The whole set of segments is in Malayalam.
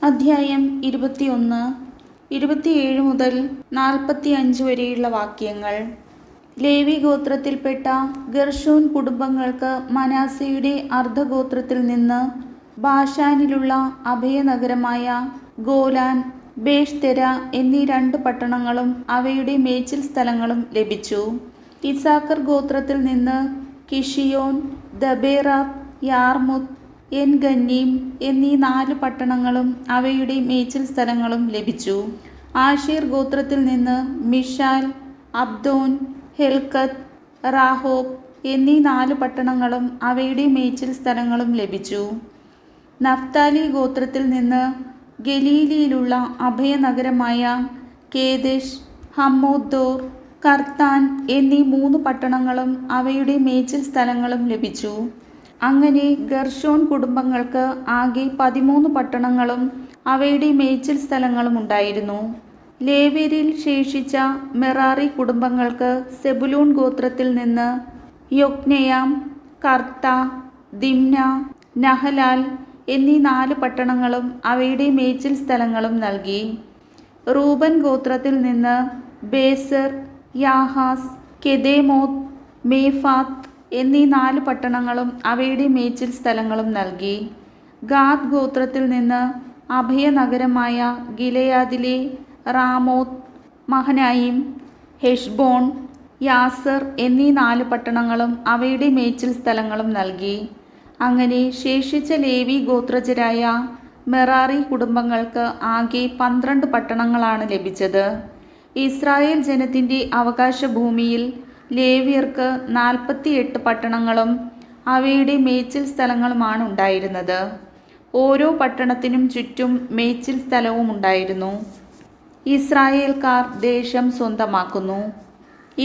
അധ്യായം 21, 27 മുതൽ 45 വരെയുള്ള വാക്യങ്ങൾ. ലേവി ഗോത്രത്തിൽപ്പെട്ട ഗെർശോൻ കുടുംബങ്ങൾക്ക് മനാസയുടെ അർദ്ധഗോത്രത്തിൽ നിന്ന് ബാശാനിലുള്ള അഭയനഗരമായ ഗോലാൻ, ബേഷ്തെര എന്നീ 2 പട്ടണങ്ങളും അവയുടെ മേച്ചിൽ സ്ഥലങ്ങളും ലഭിച്ചു. ഇസാക്കർ ഗോത്രത്തിൽ നിന്ന് കിഷിയോൻ, ദബേറാത്ത്, യാർമുത്ത്, എൻഗന്നീം എന്നീ 4 പട്ടണങ്ങളും അവയുടെ മേച്ചിൽ സ്ഥലങ്ങളും ലഭിച്ചു. ആശേർ ഗോത്രത്തിൽ നിന്ന് മിഷാൽ, അബ്ദോൻ, ഹെൽക്കത്ത്, റാഹോബ് എന്നീ 4 പട്ടണങ്ങളും അവയുടെ മേച്ചിൽ സ്ഥലങ്ങളും ലഭിച്ചു. നഫ്താലി ഗോത്രത്തിൽ നിന്ന് ഗലീലിയിലുള്ള അഭയനഗരമായ കേദെഷ്, ഹമ്മോദ്ദോർ, കർത്താൻ എന്നീ 3 പട്ടണങ്ങളും അവയുടെ മേച്ചിൽ സ്ഥലങ്ങളും ലഭിച്ചു. അങ്ങനെ ഗെർശോൻ കുടുംബങ്ങൾക്ക് ആകെ 13 പട്ടണങ്ങളും അവയുടെ മേച്ചിൽ സ്ഥലങ്ങളും ഉണ്ടായിരുന്നു. ലേവ്യരിൽ ശേഷിച്ച മെറാറി കുടുംബങ്ങൾക്ക് സെബുലൂൺ ഗോത്രത്തിൽ നിന്ന് യൊക്നെയാം, കർത്ത, ദിമ്ന, നഹലാൽ എന്നീ 4 പട്ടണങ്ങളും അവയുടെ മേച്ചിൽ സ്ഥലങ്ങളും നൽകി. റൂബൻ ഗോത്രത്തിൽ നിന്ന് ബേസർ, യാഹാസ്, കെദേമോത്ത്, മേഫാത്ത് എന്നീ 4 പട്ടണങ്ങളും അവയുടെ മേച്ചിൽ സ്ഥലങ്ങളും നൽകി. ഗാദ് ഗോത്രത്തിൽ നിന്ന് അഭയനഗരമായ ഗിലെയാദിലെ റാമോത്ത്, മഹനായിം, ഹെഷ്ബോൺ, യാസർ എന്നീ 4 പട്ടണങ്ങളും അവയുടെ മേച്ചിൽ സ്ഥലങ്ങളും നൽകി. അങ്ങനെ ശേഷിച്ച ലേവി ഗോത്രജരായ മെറാറി കുടുംബങ്ങൾക്ക് ആകെ 12 പട്ടണങ്ങളാണ് ലഭിച്ചത്. ഇസ്രായേൽ ജനത്തിൻ്റെ അവകാശഭൂമിയിൽ ലേവ്യർക്ക് 48 പട്ടണങ്ങളും അവയുടെ മേച്ചിൽ സ്ഥലങ്ങളുമാണ് ഉണ്ടായിരുന്നത്. ഓരോ പട്ടണത്തിനും ചുറ്റും മേച്ചിൽ സ്ഥലവും ഉണ്ടായിരുന്നു. ഇസ്രായേൽക്കാർ ദേശം സ്വന്തമാക്കുന്നു.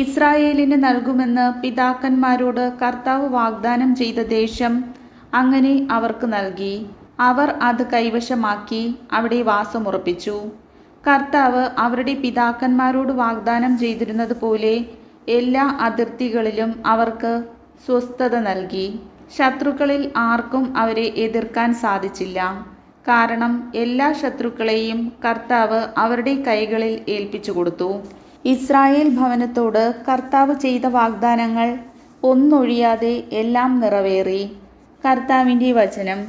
ഇസ്രായേലിന് നൽകുമെന്ന് പിതാക്കന്മാരോട് കർത്താവ് വാഗ്ദാനം ചെയ്ത ദേശം അങ്ങനെ അവർക്ക് നൽകി. അവർ അത് കൈവശമാക്കി അവിടെ വാസമുറപ്പിച്ചു. കർത്താവ് അവരുടെ പിതാക്കന്മാരോട് വാഗ്ദാനം ചെയ്തിരുന്നത് പോലെ എല്ലാ അതിർത്തികളിലും അവർക്ക് സ്വസ്ഥത നൽകി. ശത്രുക്കളിൽ ആർക്കും അവരെ എതിർക്കാൻ സാധിച്ചില്ല. കാരണം എല്ലാ ശത്രുക്കളെയും കർത്താവ് അവരുടെ കൈകളിൽ ഏൽപ്പിച്ചു കൊടുത്തു. ഇസ്രായേൽ ഭവനത്തോട് കർത്താവ് ചെയ്ത വാഗ്ദാനങ്ങൾ ഒന്നൊഴിയാതെ എല്ലാം നിറവേറി. കർത്താവിൻ്റെ വചനം.